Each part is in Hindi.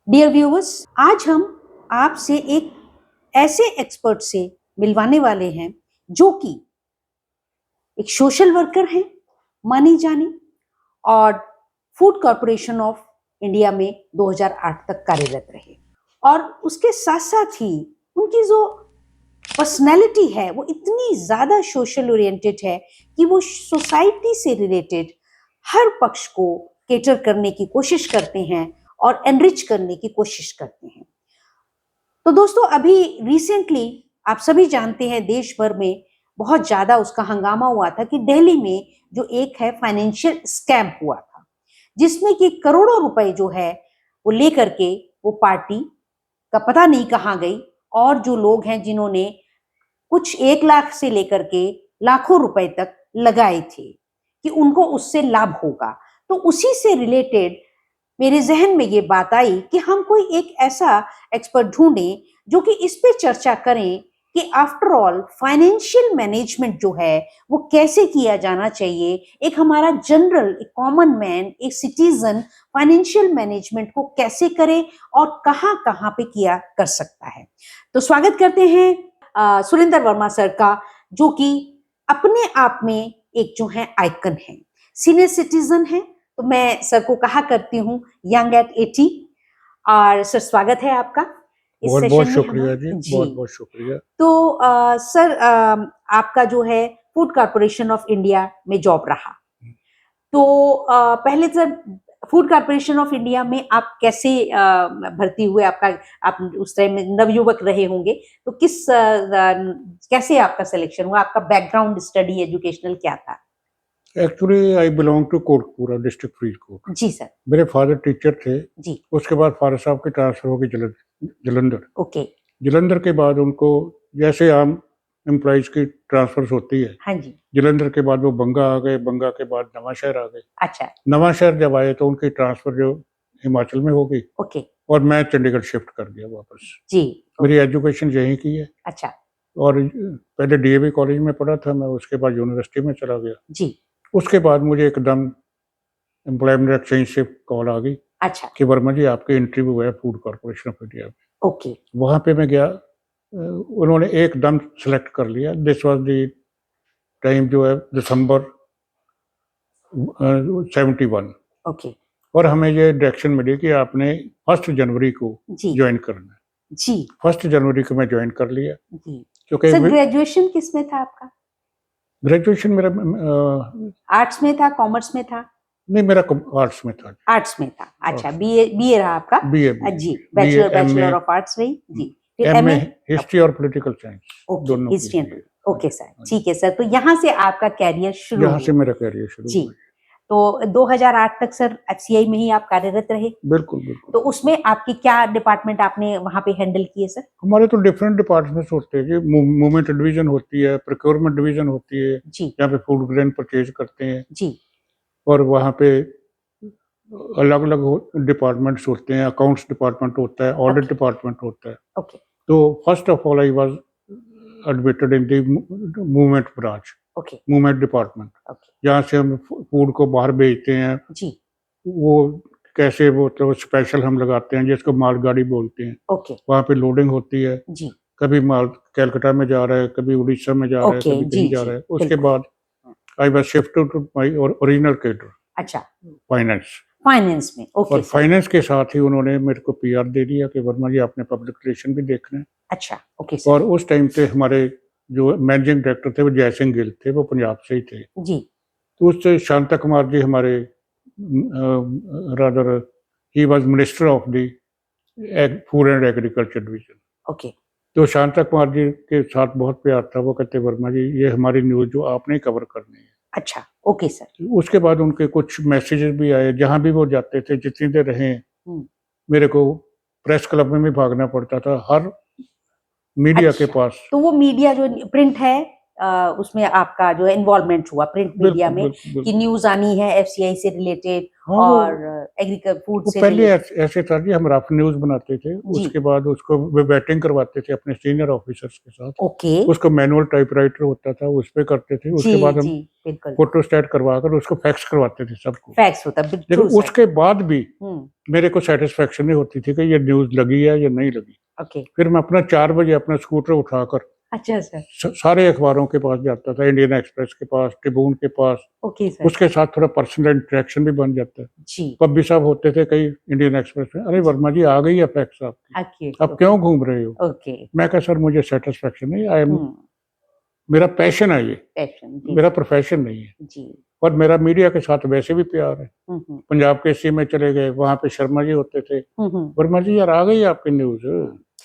डियर व्यूअर्स, आज हम आपसे एक ऐसे एक्सपर्ट से मिलवाने वाले हैं जो कि एक सोशल वर्कर हैं, मानी जानी, और फूड कॉरपोरेशन ऑफ इंडिया में 2008 तक कार्यरत रहे। और उसके साथ साथ ही उनकी जो पर्सनैलिटी है वो इतनी ज्यादा सोशल ओरिएंटेड है कि वो सोसाइटी से रिलेटेड हर पक्ष को केटर करने की कोशिश करते हैं और एनरिच करने की कोशिश करते हैं। तो दोस्तों, अभी रिसेंटली आप सभी जानते हैं देश भर में बहुत ज्यादा उसका हंगामा हुआ था कि दिल्ली में जो एक है फाइनेंशियल स्कैम हुआ था, जिसमें कि करोड़ों रुपए जो है वो लेकर के वो पार्टी का पता नहीं कहाँ गई, और जो लोग हैं जिन्होंने कुछ 1 लाख से लेकर के लाखों रुपए तक लगाए थे कि उनको उससे लाभ होगा। तो उसी से रिलेटेड मेरे जहन में ये बात आई कि हम कोई एक ऐसा एक्सपर्ट ढूंढें जो कि इस पे चर्चा करें कि आफ्टर ऑल फाइनेंशियल मैनेजमेंट जो है वो कैसे किया जाना चाहिए। एक हमारा जनरल, एक कॉमन मैन, एक सिटीजन फाइनेंशियल मैनेजमेंट को कैसे करे और कहाँ कहाँ पे किया कर सकता है। तो स्वागत करते हैं सुरेंद्र वर्मा सर का, जो कि अपने आप में एक जो है आइकन है, सीनियर सिटीजन है। तो मैं सर को कहा करती हूँ यंग एट 80। और सर, स्वागत है आपका इस बहुत सेशन बहुत में। शुक्रिया जी, बहुत बहुत शुक्रिया। तो सर, आपका जो है फूड कॉरपोरेशन ऑफ इंडिया में जॉब रहा। तो पहले sir, food corporation of India में आप कैसे भर्ती हुए? आप उस टाइम में नवयुवक रहे होंगे, तो कैसे आपका सिलेक्शन हुआ? आपका बैकग्राउंड स्टडी एजुकेशनल क्या था? Actually I belong to Kotkapura district, Faridkot. जी सर। मेरे फादर टीचर थे। जी। उसके बाद फादर साहब की ट्रांसफर हो गई जलंधर। ओके। जलंधर के बाद उनको, जैसे आम एम्प्लॉइज की ट्रांसफर होती है, हाँ जी। जलंधर के बाद वो बंगा आ गए, बंगा के बाद नवांशहर आ गए। अच्छा। नवांशहर जब आए तो उनकी ट्रांसफर जो हिमाचल में हो गई। ओके। और मैं चंडीगढ़ शिफ्ट कर गया वापस। जी। मेरी एजुकेशन यहीं की है। अच्छा। और पहले डीएवी कॉलेज में पढ़ा था मैं, उसके बाद यूनिवर्सिटी में चला गया। जी। उसके बाद मुझे एकदम एम्प्लॉयमेंट एक्सचेंज से कॉल आ गई। अच्छा। कि वर्मा जी, आपके इंटरव्यू है फूड कॉरपोरेशन ऑफ इंडिया में। ओके। वहाँ पे मैं गया। उन्होंने एकदम सेलेक्ट कर लिया। दिस वाज द टाइम जो है दिसंबर 71। ओके। और हमें ये डायरेक्शन मिली कि आपने 1 जनवरी को ज्वाइन करना है। जी। 1 जनवरी को मैं ज्वाइन कर लिया। जी। क्योंकि सर, ग्रेजुएशन किस में था आपका? ग्रेजुएशन मेरा आर्ट्स में था, कॉमर्स में था? नहीं, मेरा आर्ट्स में था। आर्ट्स में था। अच्छा, बीए रहा आपका? बीए जी, बैचलर ऑफ आर्ट्स रही जी। फिर एमए एमए हिस्ट्री और पॉलिटिकल साइंस, दोनों हिस्ट्री की। ओके सर, ठीक है सर। तो यहाँ से आपका कैरियर शुरू यहाँ से मेरा कैरियर शुरू जी। हुआ। तो 2008 तक सर एफसीआई में ही आप कार्यरत रहे? बिल्कुल बिल्कुल। तो उसमें आपकी क्या डिपार्टमेंट आपने वहाँ पे हैंडल किए सर? हमारे तो डिफरेंट डिपार्टमेंट्स होते हैं जी। मूवमेंट डिवीजन होती है, प्रोक्योरमेंट डिवीजन होती है जी। जहाँ पे फूड ग्रेन परचेज करते हैं जी। और वहाँ पे अलग अलग डिपार्टमेंट्स होते हैं। अकाउंट्स डिपार्टमेंट होता है, ऑडिट डिपार्टमेंट होता है। ओके। तो first of all I was admitted in the movement branch, okay. Movement department, okay. जहाँ से हम फूड को बाहर भेजते हैं। जी। वो कैसे, वो तो स्पेशल हम लगाते हैं जिसको मालगाड़ी बोलते हैं। ओके। वहाँ पे लोडिंग होती है। जी। कभी माल कलकत्ता में जा रहा है, कभी उड़ीसा में जा रहा है, ओके, कभी जी, कहीं जा जी, रहा है। उसके बिल्कुल। बाद I was shifted to my original cadre, अच्छा, फाइनेंस में। ओके और सर। फाइनेंस के साथ ही उन्होंने मेरे को पीआर दे दिया कि वर्मा जी, आपने पब्लिक रिलेशन भी देखना है। अच्छा, ओके सर। और उस टाइम पे हमारे जो मैनेजिंग डायरेक्टर थे वो जय सिंह गिल थे, वो पंजाब से ही थे। जी। तो उससे शांता कुमार जी हमारे rather he was minister of the food and agriculture division. Okay. तो शांता कुमार जी के साथ बहुत प्यार था। वो कहते, वर्मा जी, ये हमारी न्यूज़ जो आपने कवर करनी है। अच्छा, ओके सर। उसके बाद उनके कुछ मैसेजेस भी आए। जहाँ भी वो जाते थे, जितनी देर रहे, मेरे को प्रेस क्लब में भी भागना पड़ता था, हर मीडिया के पास। तो वो मीडिया जो प्रिंट है उसमें आपका जो है इन्वॉल्वमेंट हुआ प्रिंट मीडिया में बिल्कुल कि न्यूज आनी है एफसीआई से रिलेटेड हाँ और एग्रीकल्चर फूड वो से पहले रिलेटेड। ऐसे था जी, हम रफ न्यूज बनाते थे, जी उसके बाद उसको वेटिंग करवाते थे अपने सीनियर ऑफिसर्स के साथ, ओके उसका मैनुअल टाइपराइटर होता था उस पे करते थे, जी उसके बाद हम जी बिल्कुल फोटोस्टेट करवा कर उसको फैक्स करवाते थे सबको। फैक्स होता लेकिन ट्रू सर। उसके बाद भी हम्म मेरे को सेटिस्फेक्शन नहीं होती थी कि ये न्यूज लगी है या नहीं लगी। ओके फिर मैं अपना 4 बजे अपना स्कूटर उठाकर अच्छा सर सारे अखबारों के पास जाता था, इंडियन एक्सप्रेस के पास, ट्रिब्यून के पास, ओके सर उसके साथ थोड़ा पर्सनल इंटरेक्शन भी बन जाता है। जी पब्बी साहब होते थे कई इंडियन एक्सप्रेस में, अरे वर्मा जी आ गई है फैक्स आपकी, ओके आप क्यों घूम रहे हो? ओके मैं कहा सर मुझे सेटिस्फेक्शन नहीं, आई एम, हम्म मेरा पैशन है ये, पैशन जी मेरा प्रोफेशन नहीं है। जी और मेरा मीडिया के साथ वैसे भी प्यार है। हम्म पंजाब केसरी में चले गए, वहां पे शर्मा जी होते थे, हम्म वर्मा जी यार आ गई है आपकी न्यूज।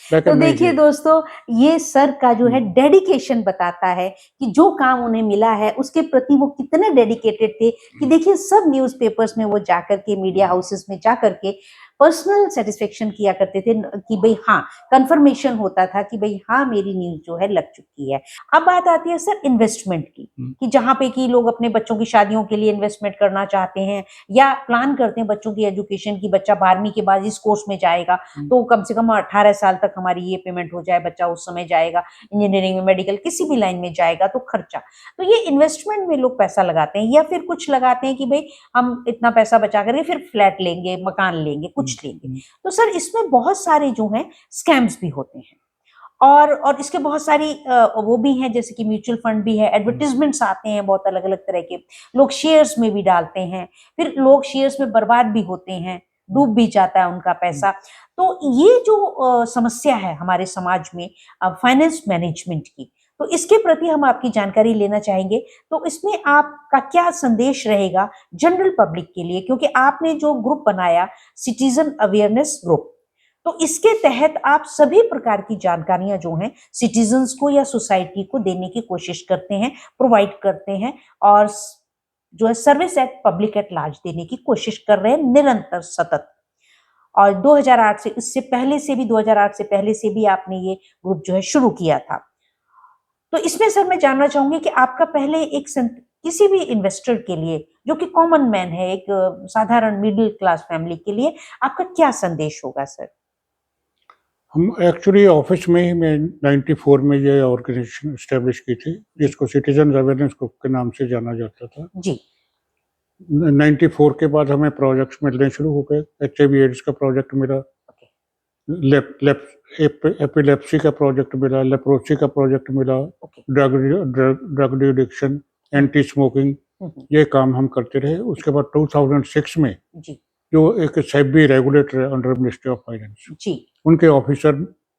मैं तो कहा नहीं देखिए जी। दोस्तों ये सर का जो है हम्म, डेडिकेशन बताता है कि जो काम उन्हें मिला है उसके प्रति वो कितने डेडिकेटेड थे कि देखिए सब न्यूज़पेपर्स में वो जाकर के मीडिया हाउसेस में जाकर के पर्सनल सेटिस्फेक्शन किया करते थे कि भाई हाँ कंफर्मेशन होता था कि भाई हाँ मेरी न्यूज जो है लग चुकी है। अब बात आती है सर इन्वेस्टमेंट की कि जहाँ पे कि लोग अपने बच्चों की शादियों के लिए इन्वेस्टमेंट करना चाहते हैं या प्लान करते हैं बच्चों की एजुकेशन की, बच्चा 12वीं के बाद इस कोर्स में जाएगा तो कम से कम 18 साल तक हमारी ये पेमेंट हो जाए, बच्चा उस समय जाएगा इंजीनियरिंग में, मेडिकल किसी भी लाइन में जाएगा तो खर्चा, तो ये इन्वेस्टमेंट में लोग पैसा लगाते हैं या फिर कुछ लगाते हैं कि भाई हम इतना पैसा बचा करके फिर फ्लैट लेंगे, मकान लेंगे, कुछ लेंगे। तो सर इसमें बहुत सारे जो हैं स्कैम्स भी होते हैं और इसके बहुत सारी वो भी हैं जैसे कि म्यूचुअल फंड भी है, एडवर्टीजमेंट्स आते हैं बहुत अलग अलग तरह के, लोग शेयर्स में भी डालते हैं, फिर लोग शेयर्स में बर्बाद भी होते हैं, डूब भी जाता है उनका पैसा। तो ये जो समस्या है हमारे समाज में फाइनेंस मैनेजमेंट की, तो इसके प्रति हम आपकी जानकारी लेना चाहेंगे। तो इसमें आपका क्या संदेश रहेगा जनरल पब्लिक के लिए, क्योंकि आपने जो ग्रुप बनाया सिटीजन अवेयरनेस ग्रुप, तो इसके तहत आप सभी प्रकार की जानकारियां जो हैं सिटीजन्स को या सोसाइटी को देने की कोशिश करते हैं, प्रोवाइड करते हैं और जो है service eight public at large देने की कोशिश कर रहे हैं निरंतर सतत। और 2008 से, इससे पहले से भी 2008 से पहले से भी आपने ये ग्रुप जो है शुरू किया था। तो इसमें सर मैं जानना चाहूंगी कि आपका पहले एक किसी भी इन्वेस्टर के लिए जो कि कॉमन मैन है, एक साधारण मिडिल क्लास फैमिली के लिए आपका क्या संदेश होगा सर? हम एक्चुअली ऑफिस में ही मैं 94 में ये ऑर्गेनाइजेशन एस्टेब्लिश की थी जिसको सिटीजन अवेयरनेस ग्रुप के नाम से जाना जाता था जी 94 के बाद हमें प्रोजेक्ट्स मिलने शुरू हो गए। HIV एड्स का प्रोजेक्ट मिला, एपिलेप्सी का प्रोजेक्ट मिला, लेप्रोसी का प्रोजेक्ट मिला, okay drug addiction, anti smoking, ये काम हम करते रहे। उसके बाद 2006 में जी जो एक सेबी रेगुलेटर है अंडर मिनिस्ट्री ऑफ फाइनेंस, जी उनके ऑफिसर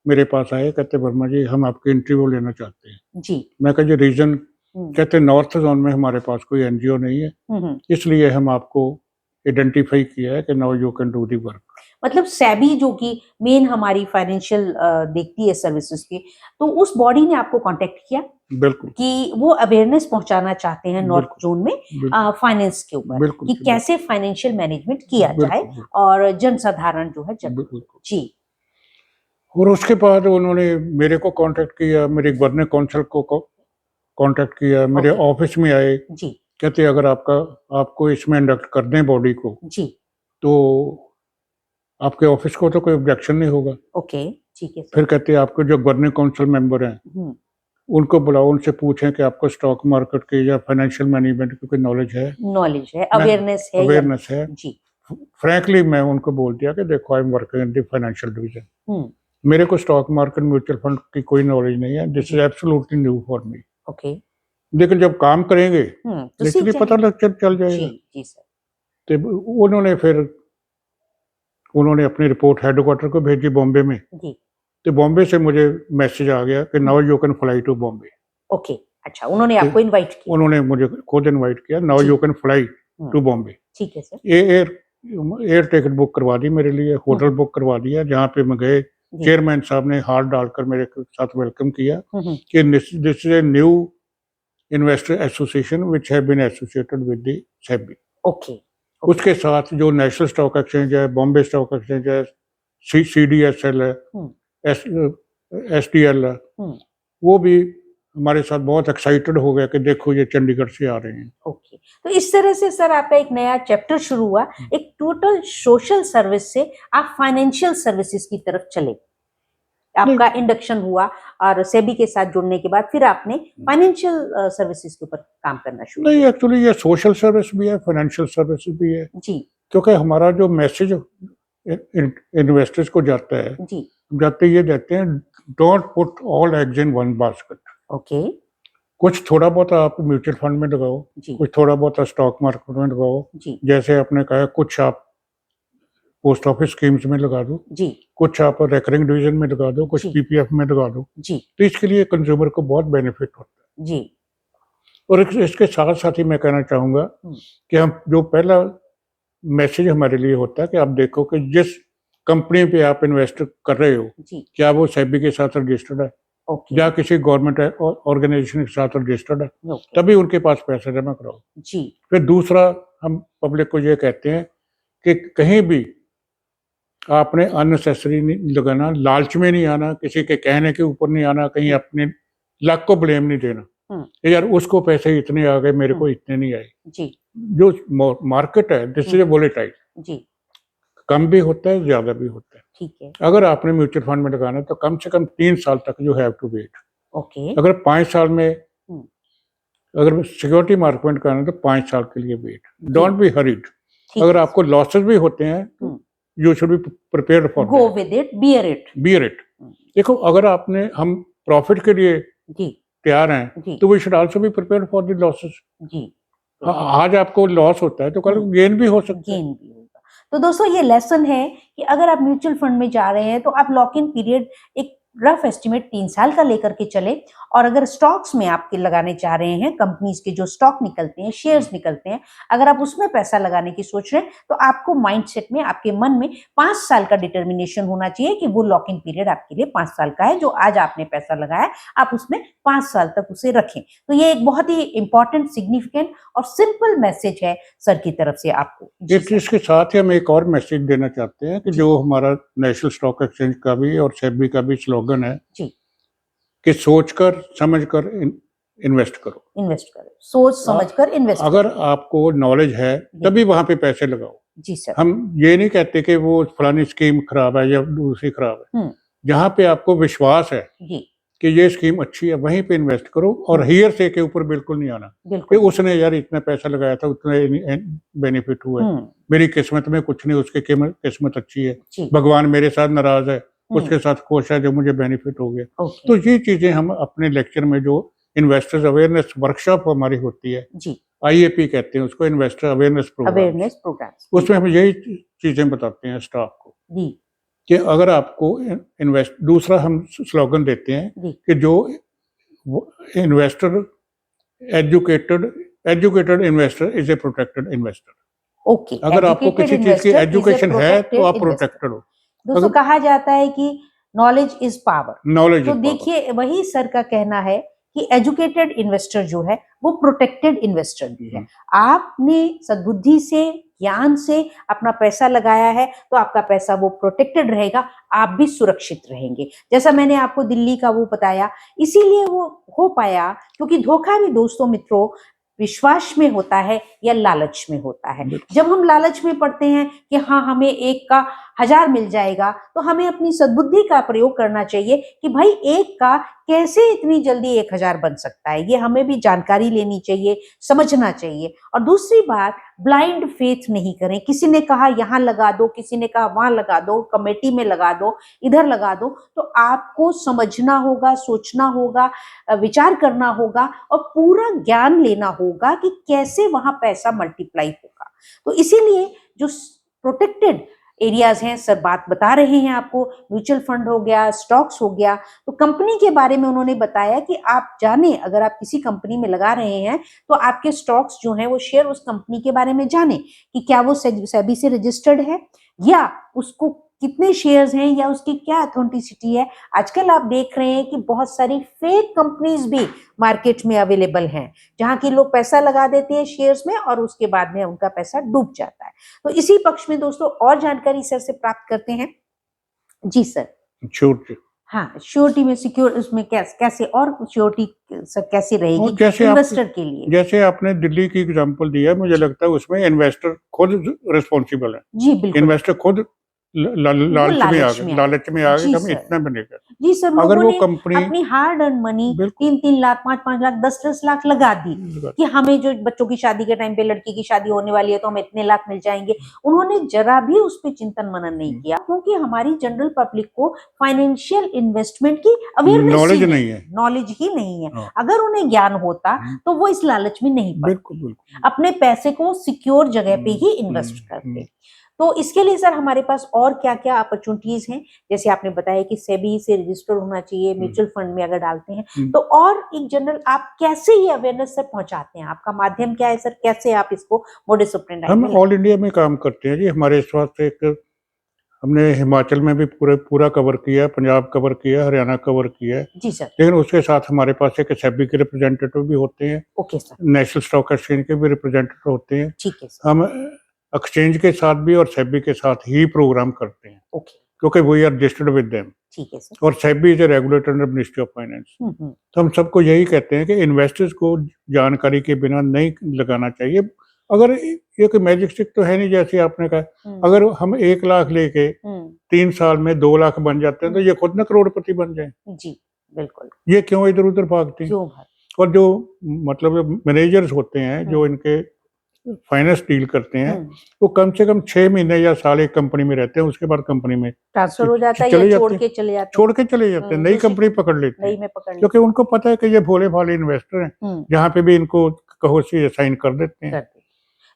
मेरे पास आए, कहते वर्मा जी हम आपकी इंटरव्यू लेना चाहते हैं। जी मैं कहा जी रीजन? कहते नॉर्थ जोन में हमारे पास कोई NGO नहीं है, इसलिए हम आपको आइडेंटिफाई किया है कि now you can do the work. मतलब सेबी जो कि मेन हमारी फाइनेंशियल देखती है सर्विसेज की, तो उस बॉडी ने आपको कांटेक्ट किया बिल्कुल कि वो अवेयरनेस पहुंचाना चाहते हैं नॉर्थ बिल्कुल जोन में बिल्कुल फाइनेंस के ऊपर बिल्कुल कि कैसे फाइनेंशियल मैनेजमेंट किया जाए बिल्कुल और जनसाधारण जो है बिल्कुल। जी और उसके बाद उन्होंने मेरे को कांटेक्ट किया, मेरे गवर्नर काउंसिल को कांटेक्ट किया, मेरे ओके ऑफिस में आए, जी कहते अगर आपको इसमें इंडक्ट कर दें बॉडी को जी तो आपके ऑफिस को तो कोई ऑब्जेक्शन नहीं होगा। ओके ठीक है सर। फिर कहते आपके जो गवर्नर काउंसिल मेंबर हैं उनको बुलाओ, उनसे पूछें कि आपको स्टॉक मार्केट की या फाइनेंशियल मैनेजमेंट की कोई नॉलेज है, अवेयरनेस है अवेयरनेस है। जी फ्रैंकली मैं उनको बोल दिया कि देखो I am working in the financial division, मेरे को स्टॉक मार्केट म्यूचुअल फंड की कोई नॉलेज नहीं है, this is absolutely new for me. Okay लेकिन जब काम करेंगे तो लिटरली पता चल जाएगा। जी सर तो उन्होंने अपनी रिपोर्ट हेडक्वार्टर को भेजी बॉम्बे में, जी तो बॉम्बे से मुझे मैसेज आ गया कि now you can fly to Bombay. Okay अच्छा उन्होंने आपको इनवाइट किया? उन्होंने मुझे खुद इनवाइट किया, now you can fly to Bombay. ठीक है सर। एयर टिकट बुक करवा दी मेरे लिए, होटल बुक करवा दिया, जहाँ पे मैं गए चेयरमैन साहब ने हाथ डालकर मेरे साथ वेलकम किया कि this is a new investor association which have been associated with the SEBI. Okay उसके साथ जो नेशनल स्टॉक एक्सचेंज है, बॉम्बे स्टॉक एक्सचेंज है, CDSL है, SDL है, वो भी हमारे साथ बहुत एक्साइटेड हो गया कि देखो ये चंडीगढ़ से आ रहे हैं। ओके, तो इस तरह से सर आपका एक नया चैप्टर शुरू हुआ, एक टोटल सोशल सर्विस से आप फाइनेंशियल सर्विसेज की तरफ चले। आपका इंडक्शन हुआ और सेबी के साथ जुड़ने के बाद फिर आपने फाइनेंशियल सर्विसेज के ऊपर काम करना शुरू नहीं, एक्चुअली ये सोशल सर्विस भी है, फाइनेंशियल सर्विस भी है जी। क्योंकि हमारा जो मैसेज इन्वेस्टर्स को जाता है जी। जाते ये देते हैं, don't put all eggs in one basket. Okay. कुछ थोड़ा बहुत आप म्यूचुअल फंड में लगाओ, कुछ थोड़ा बहुत स्टॉक मार्केट में लगाओ, जैसे आपने कहा कुछ आप पोस्ट ऑफिस स्कीम्स में लगा दो जी, कुछ आप रिकरिंग डिवीजन में लगा दो, कुछ पीपीएफ में लगा दो जी। तो इसके लिए कंज्यूमर को बहुत बेनिफिट होता है जी। और इसके साथ साथ ही मैं कहना चाहूंगा कि हम जो पहला मैसेज हमारे लिए होता है कि आप देखो कि जिस कंपनी पे आप इन्वेस्ट कर रहे हो क्या वो सेबी के साथ रजिस्टर्ड है या किसी गवर्नमेंट ऑर्गेनाइजेशन के साथ रजिस्टर्ड है, तभी उनके पास पैसा जमा कराओ जी। फिर दूसरा हम पब्लिक को ये कहते हैं कि कहीं भी आपने अननेसेसरी नहीं लगाना, लालच में नहीं आना, किसी के कहने के ऊपर नहीं आना, कहीं अपने लक को ब्लेम नहीं देना यार उसको पैसे इतने आ गए मेरे को इतने नहीं आए जी। जो मार्केट है दिस इज वोलेटाइल जी, कम भी होता है ज्यादा भी होता है ठीक है। अगर आपने म्यूचुअल फंड में लगाना है तो कम से कम 3 साल तक you have to wait. Okay. अगर 5 साल में अगर सिक्योरिटी मार्केट में कराना है तो 5 साल के लिए वेट, डोंट बी हरीड। अगर आपको लॉसेस भी होते हैं you should be prepared for, go with it, bear it. देखो अगर आपने हम प्रॉफिट के लिए तैयार हैं तो we should also be prepared for the losses जी। आज आपको लॉस होता है तो कल गेन भी हो सकता है। तो दोस्तों ये लेसन है कि अगर आप म्यूचुअल फंड में जा रहे हैं तो आप लॉक इन पीरियड एक रफ एस्टिमेट 3 साल का लेकर के चले, और अगर स्टॉक्स में आपके लगाने चाह रहे हैं, कंपनीज के जो स्टॉक निकलते हैं, शेयर्स निकलते हैं, अगर आप उसमें पैसा लगाने की सोच रहे हैं तो आपको माइंडसेट में, आपके मन में 5 साल का डिटर्मिनेशन होना चाहिए कि वो लॉक इन पीरियड आपके लिए 5 साल का है। जो आज आपने पैसा लगाया आप उसमें 5 साल तक उसे रखें। तो ये एक बहुत ही इंपॉर्टेंट, सिग्निफिकेंट और सिंपल मैसेज है सर की तरफ से आपको। इसके साथ ही हम एक और मैसेज देना चाहते हैं कि जो हमारा नेशनल स्टॉक एक्सचेंज का भी और सेबी का भी स्लोगन है जी कि सोचकर समझकर इन्वेस्ट करो, सोच समझकर इन्वेस्ट। अगर आपको नॉलेज है तभी वहां पे पैसे लगाओ जी सर। हम ये नहीं कहते कि वो फलानी स्कीम खराब है या दूसरी खराब है, जहाँ पे आपको विश्वास है जी कि ये स्कीम अच्छी है वहीं पे इन्वेस्ट करो और हियर से के ऊपर बिल्कुल नहीं आना कि उसने यार इतना पैसा लगाया था उतने बेनिफिट हुए, मेरी किस्मत में कुछ नहीं, उसकी किस्मत अच्छी है, भगवान मेरे साथ नाराज है, उसके साथ खुश है जो मुझे बेनिफिट हो गया। तो ये चीजें हम अपने लेक्चर में जो इन्वेस्टर्स अवेयरनेस वर्कशॉप हमारी होती है जी, IAP कहते हैं उसको, इन्वेस्टर अवेयरनेस प्रोग्राम, उसमें हम यही चीजें बताते हैं स्टाफ को जी कि अगर आपको इन्वेस्ट, दूसरा हम स्लोगन देते हैं कि जो investor educated investor is a protected investor. Okay, अगर आपको किसी चीज की एजुकेशन है तो आप प्रोटेक्टेड हो। दोस्तों कहा जाता है कि नॉलेज इज पावर, नॉलेज तो देखिए वही सर का कहना है कि एजुकेटेड इन्वेस्टर जो है वो प्रोटेक्टेड इन्वेस्टर भी है। आपने सद्बुद्धि से, ज्ञान से अपना पैसा लगाया है तो आपका पैसा वो प्रोटेक्टेड रहेगा, आप भी सुरक्षित रहेंगे। जैसा मैंने आपको दिल्ली का वो बताया, इसीलिए वो हो पाया क्योंकि धोखा भी दोस्तों मित्रों विश्वास में होता है या लालच में होता है। जब हम लालच में पड़ते हैं कि हाँ हमें 1 का 1000 मिल जाएगा, तो हमें अपनी सद्बुद्धि का प्रयोग करना चाहिए कि भाई 1 का कैसे इतनी जल्दी 1000 बन सकता है, ये हमें भी जानकारी लेनी चाहिए, समझना चाहिए। और दूसरी बात, ब्लाइंड फेथ नहीं करें। किसी ने कहा यहाँ लगा दो, किसी ने कहा वहां लगा दो, कमेटी में लगा दो, इधर लगा दो, तो आपको समझना होगा, सोचना होगा, विचार करना होगा और पूरा ज्ञान लेना होगा कि कैसे वहां पैसा मल्टीप्लाई होगा। तो इसीलिए जो प्रोटेक्टेड एरियाज हैं, सर बात बता रहे हैं आपको, म्यूचुअल फंड हो गया, स्टॉक्स हो गया, तो कंपनी के बारे में उन्होंने बताया कि आप जाने, अगर आप किसी कंपनी में लगा रहे हैं तो आपके स्टॉक्स जो हैं वो शेयर उस कंपनी के बारे में जाने कि क्या वो सेबी से रजिस्टर्ड है या उसको कितने शेयर्स हैं या उसकी क्या अथेंटिसिटी है। आजकल आप देख रहे हैं कि बहुत सारी फेक कंपनीज भी मार्केट में अवेलेबल हैं, जहां की लोग पैसा लगा देते हैं शेयर्स में और उसके बाद में उनका पैसा डूब जाता है। तो इसी पक्ष में दोस्तों और जानकारी सर से प्राप्त करते हैं। जी सर। छूट हाँ, श्योरिटी में सिक्योर उसमें कैसे और श्योरिटी कैसे और रहेगी जैसे इन्वेस्टर के लिए? जैसे आपने दिल्ली की एग्जांपल दिया, मुझे लगता है उसमें इन्वेस्टर खुद रिस्पॉन्सिबल है। जी बिल्कुल। इन्वेस्टर खुद वो लालच में आ गए जी कि हम सर। इतना बनेगा। जी सर, अगर लोगों वो ने कंपनी अपनी हार्ड अर्न मनी बिल्कुल 3-3 लाख, 5-5 लाख, 10-10 लाख लगा दी कि हमें जो बच्चों की शादी के टाइम पे लड़की की शादी होने वाली है तो हमें इतने लाख मिल जाएंगे। उन्होंने जरा भी उस पे चिंतन मनन नहीं किया, क्योंकि हमारी जनरल पब्लिक को फाइनेंशियल इन्वेस्टमेंट की अवेयरनेस नॉलेज ही नहीं है, नॉलेज ही नहीं है। हाँ। अगर उन्हें ज्ञान होता तो वो इस लालच में नहीं पड़ते, बिल्कुल बिल्कुल अपने पैसे को सिक्योर जगह पे ही इन्वेस्ट करते। तो इसके लिए सर हमारे पास और क्या क्या अपॉर्चुनिटीज हैं? जैसे आपने बताया कि सेबी से रजिस्टर होना चाहिए म्यूचुअल फंड में अगर डालते हैं, तो और एक जनरल आप कैसे ये अवेयरनेस तक पहुंचाते हैं? आपका माध्यम क्या है सर? कैसे आप इसको मोडस ऑपरेंडी हम में ऑल इंडिया में काम करते हैं जी। हमारे इस वक्त एक हमने हिमाचल में भी पूरा कवर किया, पंजाब कवर किया, हरियाणा कवर किया है। जी सर। लेकिन उसके साथ हमारे पास एक सेबी के रिप्रेजेंटेटिव भी होते हैं, okay sir. National stock exchange के भी रिप्रेजेंटेटिव होते हैं। ठीक है सर। हम एक्सचेंज के साथ भी और सेबी के साथ ही प्रोग्राम करते हैं, ओके, क्योंकि we are registered with them. ठीक है सर। और SEBI is a regulator under ministry of finance. तो हम सबको यही कहते हैं कि इन्वेस्टर्स को जानकारी के बिना नहीं लगाना चाहिए। अगर ये कोई मैजिक स्टिक तो है नहीं, जैसे आपने कहा, अगर हम 1 लाख लेके 3 साल में 2 लाख बन जाते हैं तो ये खुद ना करोड़पति बन जाए। जी बिल्कुल। ये क्यों इधर उधर भागते हैं? क्यों? और जो मतलब मैनेजर्स होते हैं जो इनके फाइनेंस डील करते हैं, वो कम से कम 6 महीने या साल एक कंपनी में रहते हैं, उसके बाद कंपनी में ट्रांसफर हो जाता है चले या जाते छोड़ हैं, के चले जाते हैं। छोड़ के चले जाते हैं, नई कंपनी पकड़ लेते नई हैं, में पकड़ क्योंकि उनको पता है कि ये भोले भाले इन्वेस्टर हैं, जहाँ पे भी इनको कहो से साइन कर देते हैं।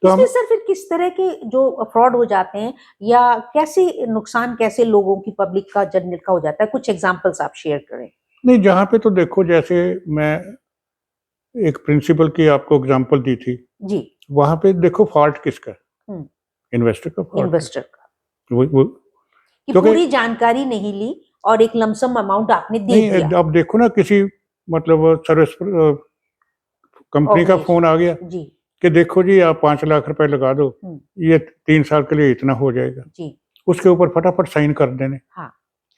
तो इसमें सर फिर किस तरह के जो फ्रॉड हो जाते हैं या कैसे नुकसान कैसे लोगों की पब्लिक का जनरल का हो जाता है? कुछ एग्जांपल्स आप शेयर करें। नहीं, जहाँ पे तो देखो, जैसे मैं एक प्रिंसिपल की आपको एग्जांपल दी थी जी, वहां पे देखो फॉल्ट किसका है? इन्वेस्टर का फॉल्ट। इन्वेस्टर का वो कि पूरी जानकारी नहीं ली और एक लमसम अमाउंट आपने दे दिया। अब देखो ना, किसी मतलब सर्विस कंपनी का फोन आ गया जी कि देखो जी आप 5 लाख रुपए लगा दो, ये 3 साल के लिए इतना हो जाएगा जी, उसके ऊपर फटाफट साइन कर देने। हाँ,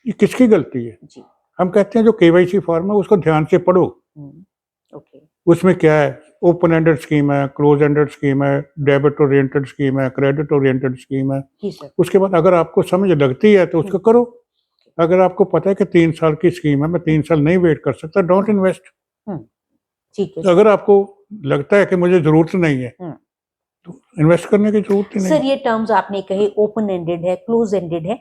ये किसकी गलती है? जी, हम कहते हैं जो केवाईसी फॉर्म है उसको ध्यान से पढ़ो। ओके, उसमें क्या है, ओपन एंडेड स्कीम है, क्लोज एंडेड स्कीम है, डेबिट ओरिएंटेड स्कीम है, क्रेडिट ओरिएंटेड स्कीम है। उसके बाद अगर आपको समझ लगती है तो उसको करो। अगर आपको पता है कि 3 साल की स्कीम है, मैं 3 साल नहीं वेट कर सकता, डोंट इन्वेस्ट। ठीक है। अगर आपको लगता है कि मुझे जरूरत नहीं है तो इन्वेस्ट करने की जरूरत ही नहीं। सर ये टर्म्स आपने कहे ओपन एंडेड है, क्लोज एंडेड है,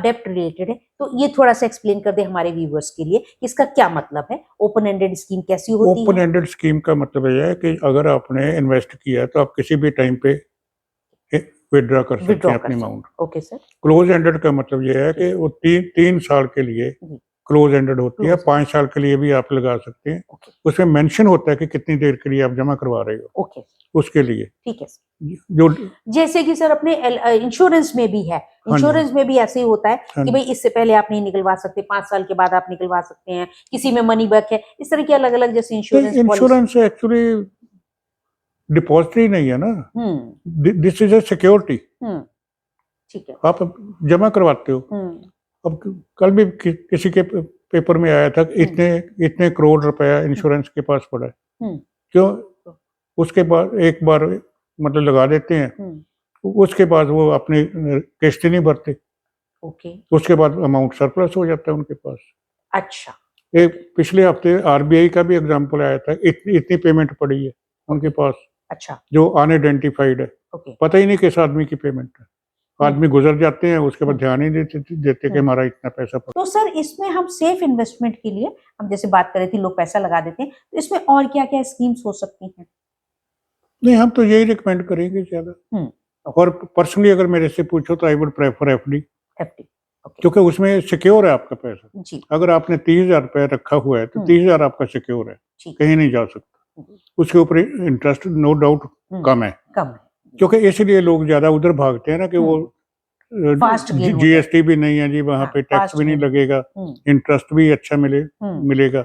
डेप्ट रिलेटेड है, तो ये थोड़ा सा एक्सप्लेन कर दे हमारे व्यूअर्स के लिए, इसका क्या मतलब है? ओपन एंडेड स्कीम कैसी होती है? ओपन एंडेड स्कीम का मतलब यह है कि अगर आपने इन्वेस्ट किया तो आप किसी भी टाइम पे विड्रॉ कर सकते हैं अपनी amount. Okay sir. Close ended का मतलब यह है कि वो 3 साल के लिए क्लोज एंडेड होती है, 5 साल के लिए भी आप लगा सकते हैं। उसमें मेंशन होता है कि कितनी देर के लिए आप जमा करवा रहे हो। ओके, उसके लिए ठीक है जो जैसे कि सर अपने इंश्योरेंस में भी है, इंश्योरेंस में भी ऐसे ही होता है कि भाई इससे पहले आप नहीं निकलवा सकते, 5 साल के बाद आप निकलवा सकते हैं, किसी में मनी बैक है, इस तरह की अलग अलग जैसे इंश्योरेंस एक्चुअली डिपॉजिटरी नहीं है ना, दिस इज ए सिक्योरिटी। ठीक है, आप जमा करवाते हो। अब कल भी किसी के पेपर में आया था इतने करोड़ रुपया इंश्योरेंस के पास पड़ा है। क्यों? उसके बाद एक बार मतलब लगा देते हैं, उसके बाद वो अपनी किस्त नहीं भरते। ओके, उसके बाद अमाउंट सरप्लस हो जाता है उनके पास। अच्छा, एक पिछले हफ्ते आरबीआई का भी एग्जांपल आया था, इतनी पेमेंट पड़ी है उनके पास। अच्छा, जो अनआइडेंटिफाइड है, पता ही नहीं किस आदमी की पेमेंट है। आदमी गुजर जाते हैं, उसके बाद ध्यान ही देते कि हमारा इतना पैसा पड़ा। तो सर इसमें हम सेफ इन्वेस्टमेंट के लिए हम जैसे बात कर रहे थे, लोग पैसा लगा देते हैं, तो इसमें और क्या क्या स्कीम्स हो सकती हैं? नहीं, हम तो यही रिकमेंड करेंगे ज्यादा। और पर्सनली अगर मेरे से पूछो तो आई वुड प्रेफर एफडी, क्योंकि उसमें सिक्योर है आपका पैसा जी। अगर आपने 30,000 रुपया रखा हुआ है तो 30,000 आपका सिक्योर है, कहीं नहीं जा सकता। उसके ऊपर इंटरेस्ट नो डाउट कम है, क्योंकि इसलिए लोग ज्यादा उधर भागते हैं ना कि वो जीएसटी भी नहीं है जी, वहां पे टैक्स भी नहीं लगेगा, इंटरेस्ट भी अच्छा मिलेगा,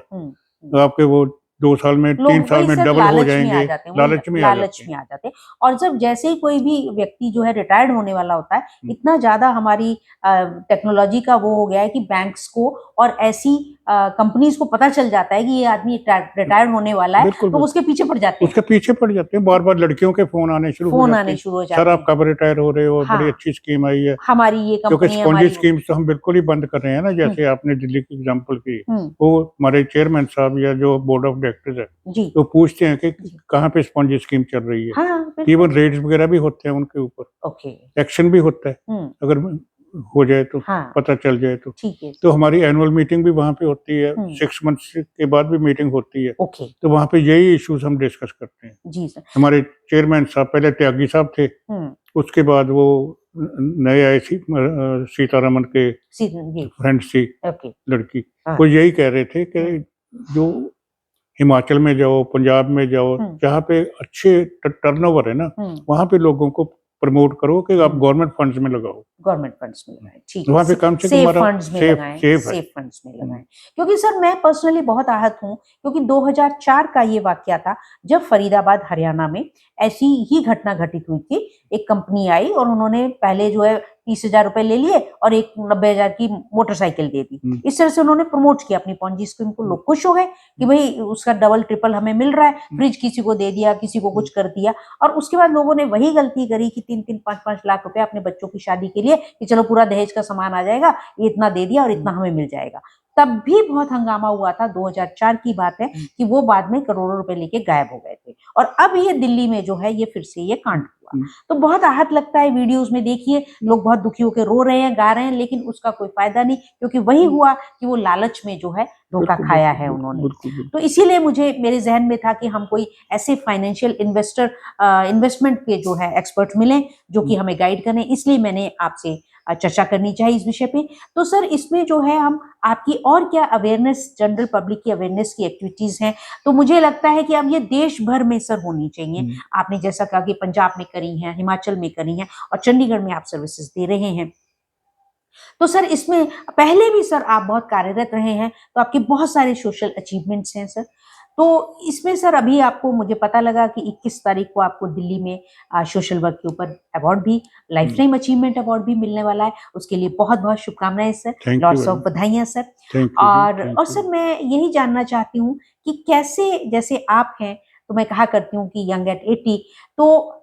आपके वो 2 साल में, लोग 3 साल वही में सर डबल हो लालच में आ जाएंगे, जाते हैं, लालच में आ लालच जाते में हैं। आ जाते हैं। और जब जैसे ही कोई भी व्यक्ति जो है रिटायर्ड होने वाला होता है, इतना ज्यादा हमारी टेक्नोलॉजी का वो हो गया है कि बैंक्स को और ऐसी कंपनीज को पता चल जाता है कि ये आदमी रिटायर्ड होने वाला है, बिल्कुल तो उसके पीछे पड़ जाते उसके हैं, पीछे पड़ जाते हैं, बार बार लड़कियों के फोन आने शुरू हो फोन जाते आने हैं, शुरू हो सर जाते आप हैं। कब रिटायर हो रहे हो, बड़ी हाँ, अच्छी स्कीम आई है। हमारी ये क्योंकि कंपनी, स्पॉन्जी हमारी स्कीम्स तो हम बिल्कुल ही बंद कर रहे हैं ना, जैसे आपने दिल्ली की एग्जांपल की, वो हमारे चेयरमैन साहब या जो बोर्ड ऑफ डायरेक्टर्स है जी तो पूछते हैं कि जी, कहाँ पे स्पॉन्जी स्कीम चल रही है। हाँ इवन बिल्कुल, रेड्स वगैरह भी होते हैं उनके ऊपर, ओके, एक्शन भी होता है अगर हो जाए तो, हाँ पता चल जाए तो। ठीक है, तो हमारी एनुअल मीटिंग भी वहाँ पे होती है, 6 मंथ्स के बाद भी मीटिंग होती है, ओके, तो वहाँ पे यही इश्यूज हम डिस्कस करते हैं। जी सर, हमारे चेयरमैन साहब पहले त्यागी साहब थे, उसके बाद वो नए आए सीतारमन के जी, फ्रेंड सी ओके, लड़की, हाँ, वो यही कह रहे थे कि जो हिमाचल में जाओ, पंजाब में जाओ, जहाँ पे अच्छे टर्नओवर है ना, वहाँ पे लोगों को प्रमोट करो कि आप गवर्नमेंट फंड्स में लगाओ, गवर्नमेंट फंड्स में लगाएं, ठीक वहाँ पे है, कम से कम सेफ हमारा फंड्स में सेफ लगाएं, सेफ है। सेफ फंड्स में लगाएं। क्योंकि सर मैं पर्सनली बहुत आहत हूँ, क्योंकि 2004 का ये वाकया था जब फरीदाबाद हरियाणा में ऐसी ही घटना घटित हुई थी। एक कंपनी आई और उन्होंने पहले जो है 30,000 रुपए ले लिए और एक 90,000 की मोटरसाइकिल दे दी। इस तरह से उन्होंने प्रमोट किया अपनी पॉन्जी स्कीम को, लोग खुश हो गए कि भाई उसका डबल ट्रिपल हमें मिल रहा है, फ्रिज किसी को दे दिया, किसी को कुछ कर दिया। और उसके बाद लोगों ने वही गलती करी कि 3-3, 5-5 लाख रुपए अपने बच्चों की शादी के लिए, कि चलो पूरा दहेज का सामान आ जाएगा, ये इतना दे दिया और इतना हमें मिल जाएगा। तब भी बहुत हंगामा हुआ था, 2004 की बात है, कि वो बाद में करोड़ों रुपए लेके गायब हो गए थे। और अब ये दिल्ली में जो है ये फिर से ये कांड हुआ, तो बहुत आहत लगता है। वीडियोस में देखिए लोग बहुत दुखी होकर रो रहे हैं, गा रहे हैं, लेकिन उसका कोई फायदा नहीं, क्योंकि वही हुआ कि वो लालच में जो है धोखा खाया है उन्होंने। तो इसीलिए मुझे मेरे जहन में था कि हम कोई ऐसे फाइनेंशियल इन्वेस्टमेंट के जो है एक्सपर्ट मिलें जो कि हमें गाइड करें, इसलिए मैंने आपसे चर्चा करनी चाहिए इस विषय पे। तो सर इसमें जो है हम आपकी और क्या अवेयरनेस, जनरल पब्लिक की अवेयरनेस की एक्टिविटीज हैं, तो मुझे लगता है कि अब ये देश भर में सर होनी चाहिए। आपने जैसा कहा कि पंजाब में करी हैं, हिमाचल में करी हैं और चंडीगढ़ में आप सर्विसेज दे रहे हैं। तो सर इसमें पहले भी सर आप बहुत कार्यरत रहे हैं, तो आपके बहुत सारे सोशल अचीवमेंट्स हैं सर। तो इसमें सर अभी आपको, मुझे पता लगा कि 21 तारीख को आपको दिल्ली में सोशल वर्क के ऊपर अवार्ड भी, लाइफ टाइम अचीवमेंट अवार्ड भी मिलने वाला है। उसके लिए बहुत बहुत शुभकामनाएं सर, लॉट्स ऑफ बधाइयां सर। और सर मैं यही जानना चाहती हूँ कि कैसे, जैसे आप हैं तो मैं कहा करती हूँ कि यंग एट 80, तो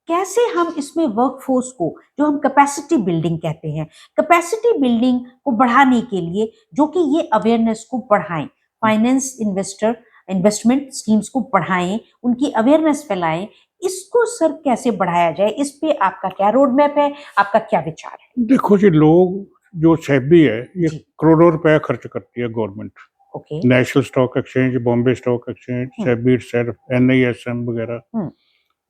कैसे हम इसमें वर्कफोर्स को, जो हम कैपेसिटी बिल्डिंग कहते हैं, कैपेसिटी बिल्डिंग को बढ़ाने के लिए, जो कि ये अवेयरनेस को बढ़ाएं, फाइनेंस इन्वेस्टमेंट स्कीम्स को बढ़ाएं, उनकी अवेयरनेस फैलाएं, इसको सर कैसे बढ़ाया जाए? इस पे आपका क्या रोड मैप है, आपका क्या विचार है? देखो जी, लोग जो सेबी है ये करोड़ों रुपया खर्च करती है government, okay, national stock exchange, Bombay stock exchange, SEBI itself, NISM वगैरह,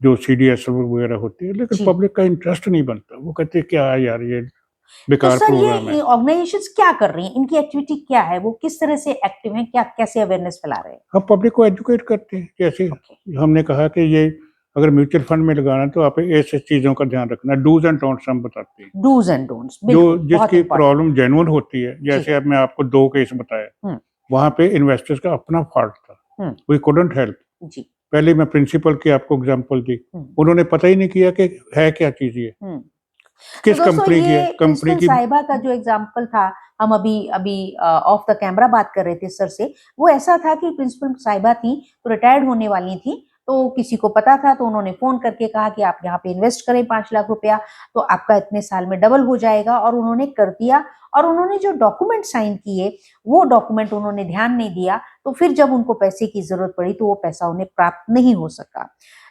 जो CDSL वगैरह होती है, लेकिन पब्लिक का इंटरेस्ट नहीं बनता। वो कहते हैं क्या यार ये तो बेकार सर प्रोग्राम ये है। ऑर्गेनाइजेशंस क्या कर रही हैं, इनकी एक्टिविटी क्या है, वो किस तरह से एक्टिव हैं, क्या कैसे अवेयरनेस फैला रहे हैं? हम पब्लिक को एजुकेट करते हैं, जैसे हमने कहा कि ये अगर म्यूचुअल फंड में लगाना है तो आप ऐसे चीजों का ध्यान रखना, डूज एंड डोंट्स हम बताते हैं, डूज एंड डोंट्स, जो बिल्कुल जिसकी प्रॉब्लम जेन्युइन होती है। जैसे अब मैं आपको 2 केस बताया, वहां पे इन्वेस्टर्स का अपना फॉल्ट था, वी कुडंट हेल्प। पहले मैं प्रिंसिपल की आपको एग्जांपल दी, उन्होंने पता ही नहीं किया कि है क्या चीज ये, किस तो कंपनी की है, कंपनी की साहिबा का जो एग्जांपल था, हम अभी अभी ऑफ द कैमरा बात कर रहे थे सर से, वो ऐसा था कि प्रिंसिपल साहिबा थी, तो रिटायर्ड होने वाली थी, तो किसी को पता था, तो उन्होंने फोन करके कहा कि आप यहाँ पे इन्वेस्ट करें 5 लाख रुपया, तो आपका इतने साल में डबल हो जाएगा। और उन्होंने कर दिया, और उन्होंने जो डॉक्यूमेंट साइन किए वो डॉक्यूमेंट उन्होंने ध्यान नहीं दिया, तो फिर जब उनको पैसे की जरूरत पड़ी तो वो पैसा उन्हें प्राप्त नहीं हो सका।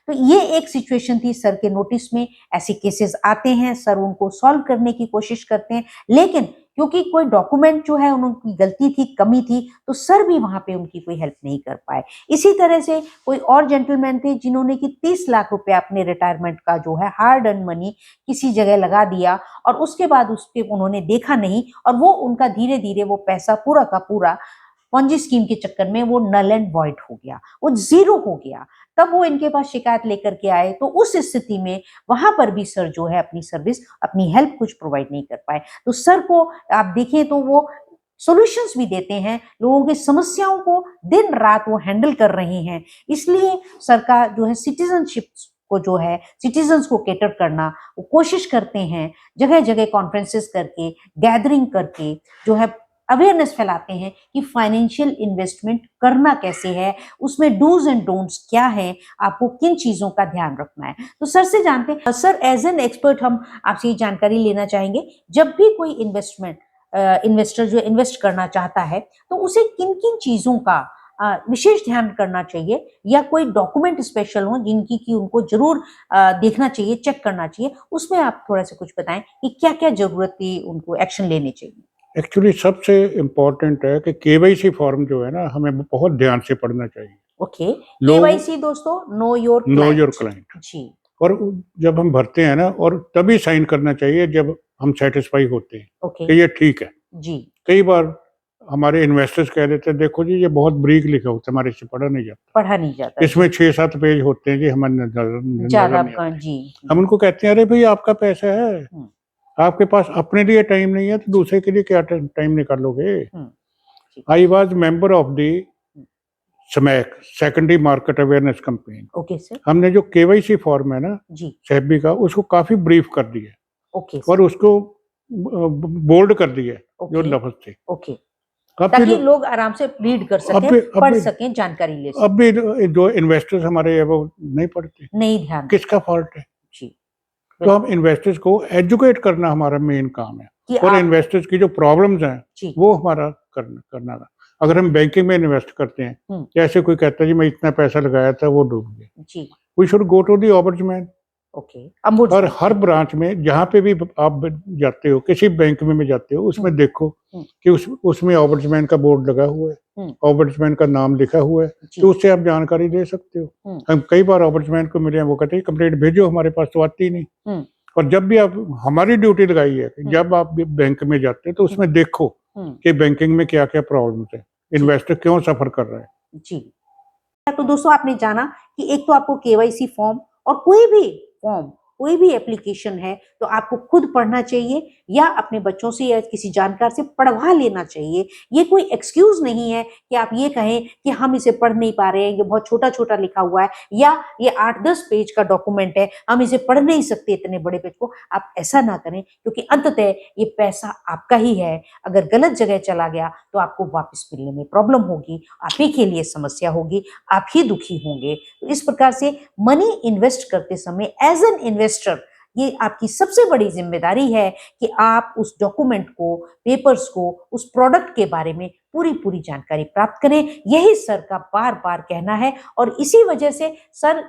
तो ये एक सिचुएशन थी सर के नोटिस में। ऐसे केसेस आते हैं, सर उनको सॉल्व करने की कोशिश करते हैं, लेकिन क्योंकि कोई डॉक्यूमेंट जो है उनकी गलती थी, कमी थी, तो सर भी वहां पे उनकी कोई हेल्प नहीं कर पाए। इसी तरह से कोई और जेंटलमैन थे जिन्होंने कि 30 लाख रुपया अपने रिटायरमेंट का जो है हार्ड अर्न मनी किसी जगह लगा दिया, और उसके बाद उसके उन्होंने देखा नहीं, और वो उनका धीरे धीरे वो पैसा पूरा का पूरा पॉन्जी स्कीम के चक्कर में वो नल एंड वॉइड हो गया, वो जीरो हो गया। तब वो इनके पास शिकायत लेकर के आए, तो उस स्थिति में वहां पर भी सर जो है अपनी सर्विस, अपनी हेल्प कुछ प्रोवाइड नहीं कर पाए। तो सर को आप देखें तो वो सॉल्यूशंस भी देते हैं, लोगों की समस्याओं को दिन रात वो हैंडल कर रहे हैं। इसलिए सरकार जो है सिटीजनशिप को जो है सिटीजन्स को कैटर करना वो कोशिश करते हैं, जगह जगह कॉन्फ्रेंसेस करके, गैदरिंग करके जो है अवेयरनेस फैलाते हैं कि फाइनेंशियल इन्वेस्टमेंट करना कैसे है, उसमें डूज एंड डोंट्स क्या है, आपको किन चीजों का ध्यान रखना है। तो सर से जानते हैं, सर एज एन एक्सपर्ट हम आपसे ये जानकारी लेना चाहेंगे, जब भी कोई इन्वेस्टर जो इन्वेस्ट करना चाहता है तो उसे किन किन चीजों का विशेष ध्यान करना चाहिए, या कोई डॉक्यूमेंट स्पेशल हो जिनकी कि उनको जरूर देखना चाहिए, चेक करना चाहिए, उसमें आप थोड़ा सा कुछ बताएं कि क्या क्या जरूरत थी, उनको एक्शन लेने चाहिए। एक्चुअली सबसे इम्पोर्टेंट है कि केवाईसी फॉर्म जो है ना, हमें बहुत ध्यान से पढ़ना चाहिए। ओके, केवाईसी दोस्तों, नो योर क्लाइंट जी। और जब हम भरते हैं ना, और तभी साइन करना चाहिए जब हम सेटिस्फाई होते हैं ओके कि ये ठीक है जी। कई बार हमारे इन्वेस्टर्स कह देते हैं, देखो जी ये बहुत ब्रीक लिखा होता है, हमारे से पढ़ा नहीं जाता, इसमें 6-7 पेज होते हैं जी, हमें ज्यादा जी। हम उनको कहते हैं, अरे भाई आपका पैसा है, आपके पास अपने लिए टाइम नहीं है तो दूसरे के लिए क्या टाइम निकालोगे। I was member of the SMAC, secondary market awareness campaign. Okay sir. हमने जो केवाईसी फॉर्म है ना जी सेबी का, उसको काफी ब्रीफ कर दिया ओके और उसको बोल्ड कर दिया जो लफ्ज थे, ओके, ताकि लोग आराम से रीड कर सकें, पढ़ सकें, जानकारी ले सकें। अब भी जो इन्वेस्टर्स हमारे हैं वो नहीं पढ़ते, नहीं ध्यान, किसका फॉल्ट है जी। तो हम इन्वेस्टर्स को एजुकेट करना हमारा मेन काम है, और इन्वेस्टर्स की जो प्रॉब्लम्स हैं वो हमारा करना। अगर हम बैंकिंग में इन्वेस्ट करते हैं, जैसे कोई कहता है जी मैं इतना पैसा लगाया था वो डूब गया, we should go to the ombudsman. Okay, और हर ब्रांच में जहाँ पे भी आप जाते हो, किसी बैंक में जाते हो, उसमें देखो कि उसमें ऑम्बुड्समैन का बोर्ड लगा हुआ है, ऑम्बुड्समैन का नाम लिखा हुआ है, तो उससे आप जानकारी दे सकते हो। हम कई बार ऑम्बुड्समैन को मिले हैं, वो कहते हैं कंप्लेंट भेजो, हमारे पास तो आती नहीं। और जब भी आप, हमारी ड्यूटी लगाई है कि जब आप बैंक में जाते हैं तो उसमें देखो कि बैंकिंग में क्या क्या प्रॉब्लम्स है, इन्वेस्टर क्यों सफर कर रहा है जी। तो दोस्तों आपने जाना कि एक तो आपको केवाईसी फॉर्म और कोई भी फॉर्म, कोई भी एप्लीकेशन है तो आपको खुद पढ़ना चाहिए या अपने बच्चों से या किसी जानकार से पढ़वा लेना चाहिए। ये कोई एक्सक्यूज नहीं है कि आप ये कहें कि हम इसे पढ़ नहीं पा रहे हैं, ये बहुत छोटा छोटा लिखा हुआ है, या ये 8-10 पेज का डॉक्यूमेंट है, हम इसे पढ़ नहीं सकते इतने बड़े पेज को। आप ऐसा ना करें, क्योंकि अंततः ये पैसा आपका ही है, अगर गलत जगह चला गया तो आपको वापस मिलने में प्रॉब्लम होगी, आप ही के लिए समस्या होगी, आप ही दुखी होंगे। तो इस प्रकार से मनी इन्वेस्ट करते समय एज एन इन्वेस्टर ये आपकी सबसे बड़ी जिम्मेदारी है कि आप उस डॉक्यूमेंट को, पेपर्स को, उस प्रोडक्ट के बारे में पूरी जानकारी प्राप्त करें। यही सर का बार बार कहना है, और इसी वजह से सर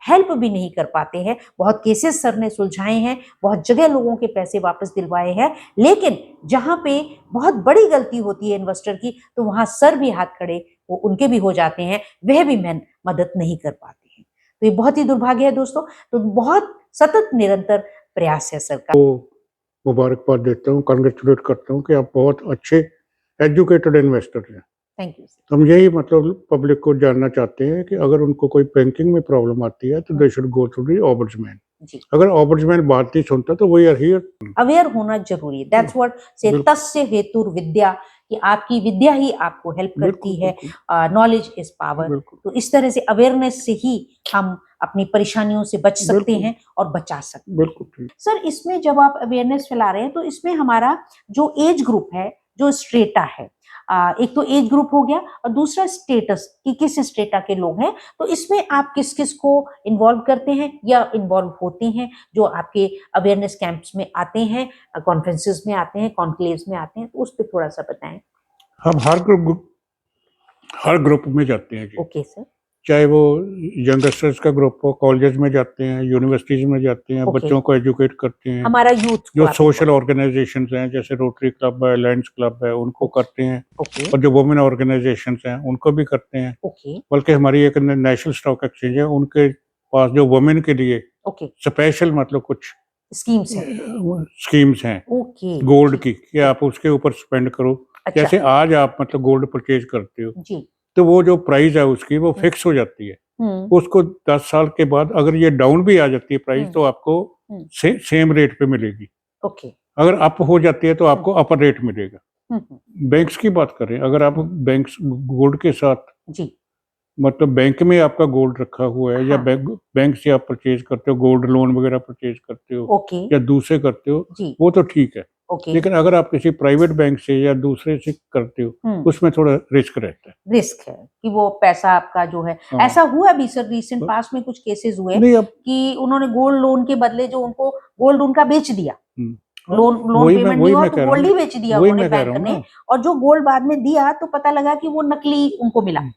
हेल्प भी नहीं कर पाते हैं। बहुत केसेस सर ने सुलझाए हैं, बहुत जगह लोगों के पैसे वापस दिलवाए हैं, लेकिन जहां पे बहुत बड़ी गलती होती है इन्वेस्टर की, तो वहां सर भी हाथ खड़े वो उनके भी हो जाते हैं, वह भी मदद नहीं कर पाते हैं। तो ये बहुत ही दुर्भाग्य है दोस्तों। तो बहुत सतत निरंतर प्रयास है सरकार। मुबारकबाद देता हूँ, कांग्रेचुलेट करता हूँ कि आप बहुत अच्छे एजुकेटेड इन्वेस्टर हैं। Thank you. हम यही मतलब पब्लिक को जानना चाहते हैं कि अगर उनको कोई बैंकिंग में प्रॉब्लम आती है तो they should go to the ombudsman. अगर ऑम्बुड्समैन बात नहीं सुनता तो वी आर हियर। अवेयर होना जरूरी है। दैट्स व्हाट से तस्य हेतुर विद्या, कि आपकी विद्या ही आपको हेल्प करती है। Knowledge is power. तो इस तरह से अवेयरनेस से ही हम अपनी परेशानियों से बच सकते हैं और बचा सकते हैं। बिल्कुल सर, इसमें जब आप अवेयरनेस फैला रहे हैं तो इसमें हमारा जो एज ग्रुप है, जो स्ट्रेटा है, एक तो एज ग्रुप हो गया और दूसरा स्टेटस कि किस स्टेटा के लोग हैं, तो इसमें आप किस किस को इन्वॉल्व करते हैं या इन्वॉल्व होते हैं जो आपके अवेयरनेस कैंप्स में आते हैं, कॉन्फ्रेंसेस में आते हैं, कॉन्क्लेव्स में आते हैं, तो उस पर थोड़ा सा बताएं। हम हर ग्रुप में जाते हैं जी। Okay sir. चाहे वो यंगस्टर्स का ग्रुप हो, कॉलेजेस में जाते हैं, यूनिवर्सिटीज में जाते हैं, बच्चों को एजुकेट करते हैं। हमारा यूथ जो सोशल ऑर्गेनाइजेशंस हैं जैसे रोटरी क्लब है, लायंस क्लब है, उनको करते हैं। और जो वुमेन ऑर्गेनाइजेशंस हैं उनको भी करते हैं। बल्कि हमारी एक नेशनल स्टॉक एक्सचेंज है, उनके पास जो वुमेन के लिए स्पेशल मतलब कुछ स्कीम्स हैं गोल्ड की, कि आप उसके ऊपर स्पेंड करो। जैसे आज आप मतलब गोल्ड परचेज करते हो जी, तो वो जो प्राइस है उसकी वो फिक्स हो जाती है। उसको 10 साल के बाद अगर ये डाउन भी आ जाती है प्राइस तो आपको सेम रेट पे मिलेगी। ओके। अगर अप हो जाती है तो आपको अपर रेट मिलेगा। बैंक्स की बात करें, अगर आप बैंक्स गोल्ड के साथ, जी मतलब बैंक में आपका गोल्ड रखा हुआ है या हाँ। बैंक से आप परचेज करते हो, गोल्ड लोन वगैरह परचेज करते हो ओके या दूसरे करते हो, जी वो तो ठीक है। ओके लेकिन अगर आप किसी प्राइवेट बैंक से या दूसरे से करते हो, उसमें थोड़ा रिस्क रहता है। रिस्क है कि वो पैसा आपका जो है, हाँ। ऐसा हुआ भी सर रिसेंट तो- पास में कुछ केसेस हुए नहीं, अब कि उन्होंने गोल्ड लोन के बदले जो उनको गोल्ड उनका बेच दिया, हाँ, लोन वही पेमेंट नहीं वही हुआ मैं तो कह रहा गोल्ड हूँ ही बेच दिया वही उन्होंने मैं कह बैंक रहा हूँ ने, ना। और जो गोल्ड बाद में दिया तो पता लगा कि वो नकली उनको मिला।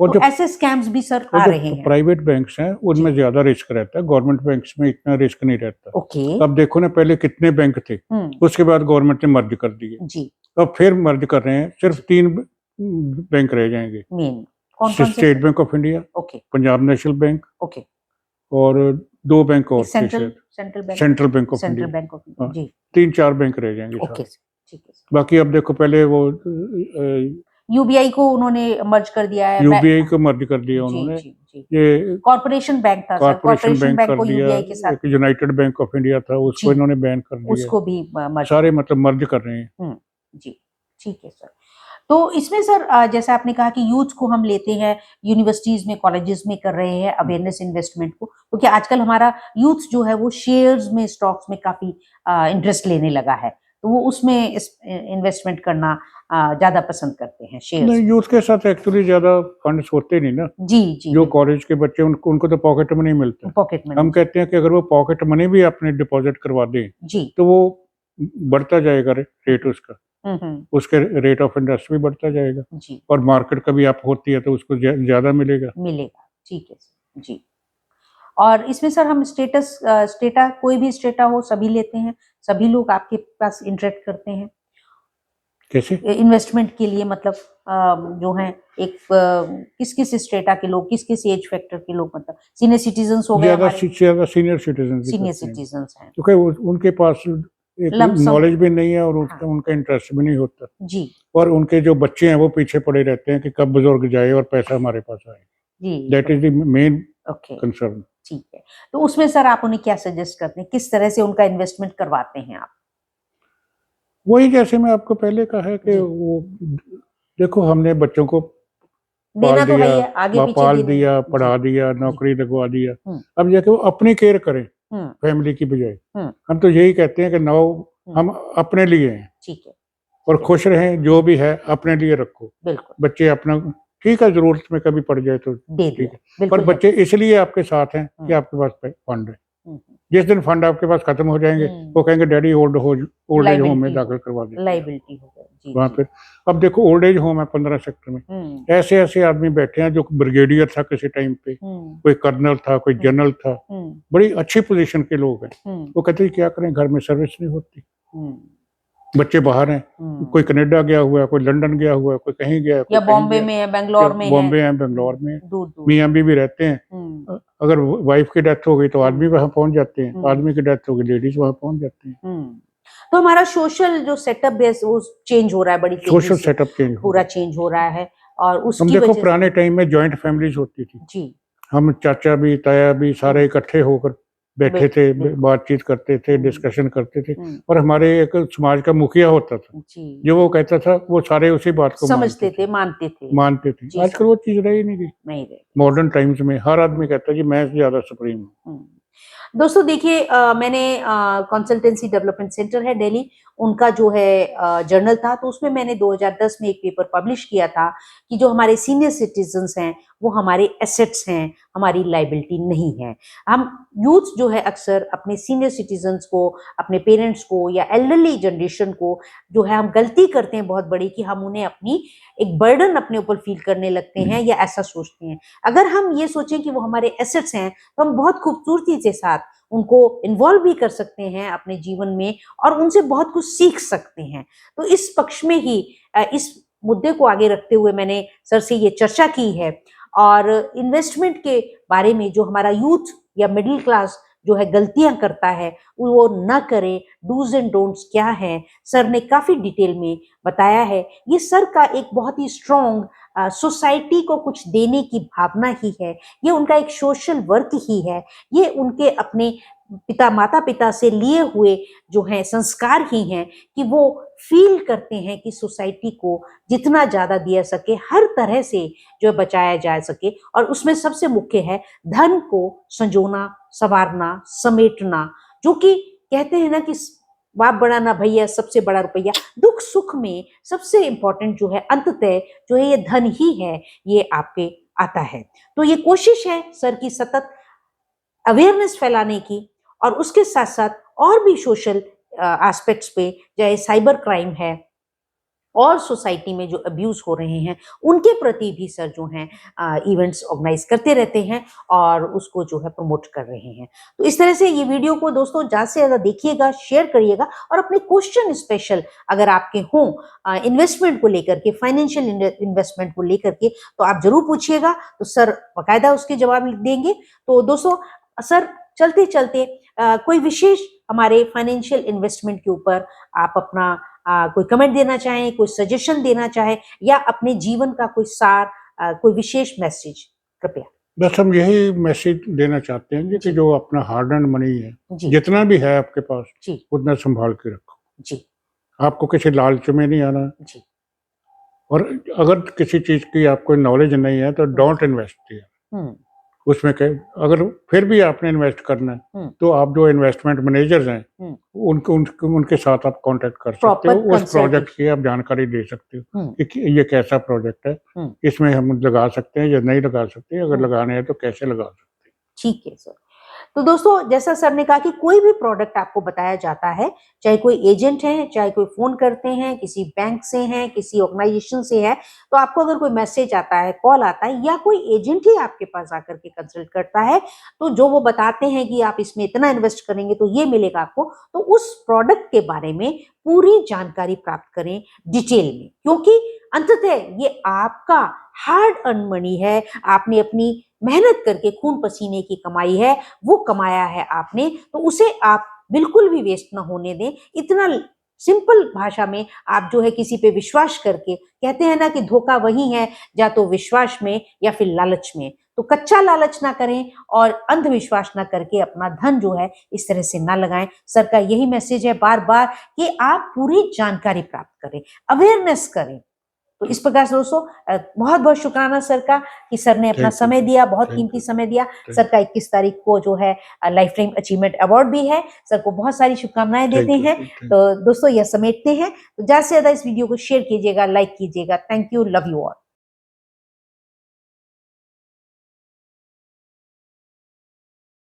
और तो जो ऐसे स्कैम्स भी सर और आ जो रहे हैं। प्राइवेट बैंक्स हैं उनमें ज्यादा रिस्क रहता है, गवर्नमेंट बैंक्स में इतना रिस्क नहीं रहता। ओके अब देखो ना, पहले कितने बैंक थे, उसके बाद गवर्नमेंट ने मर्ज कर दिए, जी अब फिर मर्ज कर रहे हैं, सिर्फ 3 बैंक रह जाएंगे। मेन कौन कौन से state sir? Bank of India, okay Punjab national bank okay और 2 बैंक और थे सेंट्रल शायद, central bank central bank of central India. Bank of हाँ, जी 3-4 बैंक रह जाएंगे ओके सारे। सर ठीक है सर। बाकी अब देखो, पहले वो यूबीआई को उन्होंने मर्ज कर दिया है, यूबीआई को मर्ज कर दिया जी उन्होंने, जी जी ये कॉर्पोरेशन बैंक था sir, corporation corporation bank bank कर को दिया, यूबीआई के साथ एक यूनाइटेड बैंक ऑफ इंडिया था, उसको जी इन्होंने बैन कर दिया, उसको भी मर्ज सारे मतलब मर्ज कर रहे हैं। जी ठीक है सर। तो इसमें सर जैसा आपने कहा कि यूथ को हम लेते हैं यूनिवर्सिटीज में, कॉलेजेस में कर रहे हैं अवेयरनेस इन्वेस्टमेंट को, क्योंकि आजकल हमारा यूथ जो है वो शेयर्स में, स्टॉक्स में काफी इंटरेस्ट लेने लगा है, तो वो उसमें इन्वेस्टमेंट करना ज्यादा पसंद करते हैं शेयर्स नहीं, में। यूथ के साथ एक्चुअली ज्यादा फंड्स होते नहीं ना। जी जी जो कॉलेज के बच्चे उनको तो पॉकेट मनी मिलता है। पॉकेट मनी हम कहते हैं कि अगर वो पॉकेट मनी भी आपने डिपॉजिट करवा दें जी तो वो बढ़ता जाएगा रेट उसका, उसके रेट ऑफ इंटरेस्ट भी बढ़ता जाएगा, जी और मार्केट कभी अप होती है तो उसको ज्यादा मिलेगा। मिलेगा, ठीक है सर जी। और इसमें सर हम स्टेटा कोई भी स्टेटा हो सभी लेते हैं, सभी लोग आपके पास इंटरेक्ट करते हैं कैसे? इन्वेस्टमेंट के लिए, मतलब जो है एक किस किस स्टेटा के लोग, किस किस एज फैक्टर के लोग, मतलब सीनियर सिटीजन्स हो गए हमारे, ज्यादा सीनियर सिटीजन सीनियर सिटीजन्स हैं, क्योंकि उनके पास एक नॉलेज भी नहीं है और उसका उनका इंटरेस्ट भी नहीं होता जी, और उनके जो बच्चे हैं वो पीछे पड़े रहते हैं कि कब बुजुर्ग जाए और पैसा हमारे पास आए जी, that is the main okay concern. ठीक है। तो उसमें सर आप उन्हें क्या सजेस्ट करते हैं, किस तरह से उनका इन्वेस्टमेंट करवाते हैं आप? वही जैसे मैं आपको पहले कहा है कि जी। वो देखो, हमने बच्चों को देना पाल तो है ही दिया, है, आगे पीछे पाल देना दिया, है। पढ़ा जी दिया, जी नौकरी लगवा दिया, हम्म अब जाके वो अपनी केयर करें हम्म फैमिली की बजाय। हम्म हम तो यही कहते हैं कि नौ हम अपने लिए हैं ठीक है, और खुश रहें, जो भी है अपने लिए रखो। बिल्कुल बच्चे अपना, ठीक है, जरूरत में कभी पड़ जाए तो दे ठीक दिया, है, पर बिल्कुल बच्चे इसलिए आपके साथ हैं कि आपके पास फंड है। हम्म, जिस दिन फंड आपके पास खत्म हो जाएंगे वो कहेंगे डैडी ओल्ड एज होम में दाखिल करवा दें, लाइबिलिटी हो गया जी वहाँ जी पे। अब देखो, ओल्ड एज होम है 15 सेक्टर में, ऐसे ऐसे आदमी बैठे हैं जो ब्रिगेडियर था किसी टाइम पे, कोई कर्नल था, कोई जनरल था, बड़ी अच्छी पोजीशन के लोग हैं। वो कहते हैं क्या करें, घर में सर्विस नहीं होती, बच्चे बाहर हैं, कोई कनाडा गया हुआ है, कोई लंदन गया हुआ है, कोई कहीं गया है, या बॉम्बे में है, बेंगलोर में है, बॉम्बे है, बेंगलोर में, दूर दूर मियाँ बीवी रहते हैं। अगर वाइफ की डेथ हो गई तो आदमी वहां पहुंच जाते हैं, आदमी की डेथ हो गई लेडीज वहां पहुंच जाते हैं। तो हमारा सोशल जो सेटअप है वो चेंज हो रहा है, बड़ी तेजी सोशल से सेटअप चेंज पूरा चेंज हो रहा है, और हम उसकी देखो वजह से पुराने टाइम में जॉइंट फैमिलीज होती थी, जी हम चाचा भी ताया भी सारे इकट्ठे होकर बैठे थे, बातचीत करते थे, डिस्कशन करते थे, और हमारे एक समाज का मुखिया होता था जी जो वो कहता था वो सारे उसी बात को समझते थे, मानते थे जी, आजकल वो चीज रही नहीं, नहीं रहे। मॉडर्न टाइम्स में हर आदमी कहता है जी मैं ज्यादा सुप्रीम हूँ। दोस्तों देखिए, मैंने कंसल्टेंसी डेवलपमेंट सेंटर है दिल्ली, उनका जो है जर्नल था, तो उसमें मैंने 2010 में एक पेपर पब्लिश किया था कि जो हमारे सीनियर सिटीजन्स हैं वो हमारे एसेट्स हैं, हमारी लाइबिलिटी नहीं है। हम यूथ जो है अक्सर अपने सीनियर सिटीजन्स को, अपने पेरेंट्स को या एल्डरली जनरेशन को जो है हम गलती करते हैं बहुत बड़ी कि हम उन्हें अपनी एक बर्डन अपने ऊपर फील करने लगते हैं या ऐसा सोचते हैं। अगर हम ये सोचें कि वो हमारे एसेट्स हैं तो हम बहुत खूबसूरती के साथ उनको इन्वॉल्व भी कर सकते हैं अपने जीवन में और उनसे बहुत कुछ सीख सकते हैं। तो इस पक्ष में ही इस मुद्दे को आगे रखते हुए मैंने सर से ये चर्चा की है, और इन्वेस्टमेंट के बारे में जो हमारा यूथ या मिडिल क्लास जो है गलतियां करता है वो न करे, डूज एंड डोंट्स क्या है, सर ने काफी डिटेल में बताया है। ये सर का एक बहुत ही स्ट्रॉन्ग सोसाइटी को कुछ देने की भावना ही है, ये उनका एक सोशल वर्क ही है, ये उनके अपने माता पिता से लिए हुए जो हैं संस्कार ही हैं कि वो फील करते हैं कि सोसाइटी को जितना ज्यादा दिया सके, हर तरह से जो है बचाया जा सके। और उसमें सबसे मुख्य है धन को संजोना, संवारना, समेटना, जो कि कहते हैं ना कि बाप बड़ा ना भैया, सबसे बड़ा रुपया। दुख सुख में सबसे इंपॉर्टेंट जो है अंततः जो है ये धन ही है, ये आपके आता है। तो ये कोशिश है सर की सतत अवेयरनेस फैलाने की, और उसके साथ साथ और भी सोशल एस्पेक्ट्स पे, चाहे साइबर क्राइम है और सोसाइटी में जो अब्यूज हो रहे हैं उनके प्रति भी सर जो हैं इवेंट्स ऑर्गेनाइज करते रहते हैं और उसको जो है प्रमोट कर रहे हैं। तो इस तरह से ये वीडियो को दोस्तों ज़्यादा से ज़्यादा देखिएगा, शेयर करिएगा, और अपने क्वेश्चन स्पेशल अगर आपके हों इन्वेस्टमेंट को लेकर के, फाइनेंशियल इन्वेस्टमेंट को लेकर के, तो आप जरूर पूछिएगा, तो सर बाकायदा उसके जवाब देंगे। तो दोस्तों सर चलते चलते कोई विशेष हमारे फाइनेंशियल इन्वेस्टमेंट के ऊपर आप अपना कोई कमेंट देना चाहें, कोई सजेशन देना चाहें, या अपने जीवन का कोई सार, कोई विशेष मैसेज, कृपया। बस हम यही मैसेज देना चाहते हैं कि जो अपना हार्ड अर्न मनी है, जितना भी है आपके पास, उतना संभाल के रखो जी। आपको किसी लालच में नहीं आना जी। और अगर किसी चीज की आपको नॉलेज नहीं है तो डोंट इन्वेस्ट उसमें अगर फिर भी आपने इन्वेस्ट करना है तो आप जो इन्वेस्टमेंट मैनेजर्स हैं उनके साथ आप कांटेक्ट कर सकते हो, उस प्रोजेक्ट की आप जानकारी दे सकते हो कि ये कैसा प्रोजेक्ट है, इसमें हम लगा सकते हैं या नहीं लगा सकते, अगर लगाने हैं तो कैसे लगा सकते हैं। ठीक है सर। तो दोस्तों जैसा सर ने कहा कि कोई भी प्रोडक्ट आपको बताया जाता है, चाहे कोई एजेंट है, चाहे कोई फोन करते हैं, किसी बैंक से हैं, किसी ऑर्गेनाइजेशन से है, तो आपको अगर कोई मैसेज आता है, कॉल आता है, या कोई एजेंट ही आपके पास आकर के कंसल्ट करता है, तो जो वो बताते हैं कि आप इसमें इतना इन्वेस्ट करेंगे तो ये मिलेगा आपको, तो उस प्रोडक्ट के बारे में पूरी जानकारी प्राप्त करें डिटेल में, क्योंकि अंततः ये आपका हार्ड अर्न मनी है, आपने अपनी मेहनत करके खून पसीने की कमाई है, वो कमाया है आपने, तो उसे आप बिल्कुल भी वेस्ट ना होने दें। इतना सिंपल भाषा में आप जो है किसी पे विश्वास करके, कहते हैं ना कि धोखा वही है या तो विश्वास में या फिर लालच में, तो कच्चा लालच ना करें और अंधविश्वास ना करके अपना धन जो है इस तरह से ना लगाएं। सर का यही मैसेज है बार बार कि आप पूरी जानकारी प्राप्त करें, अवेयरनेस करें। तो इस प्रकार से दोस्तों बहुत बहुत शुक्राना सर का कि सर ने अपना समय दिया, बहुत कीमती समय दिया। सर का 21 तारीख को जो है लाइफ टाइम अचीवमेंट अवार्ड भी है, सर को बहुत सारी शुभकामनाएं देते हैं। तो दोस्तों यह समेटते हैं, तो ज्यादा से ज्यादा इस वीडियो को शेयर कीजिएगा, लाइक कीजिएगा। Thank you, love you all.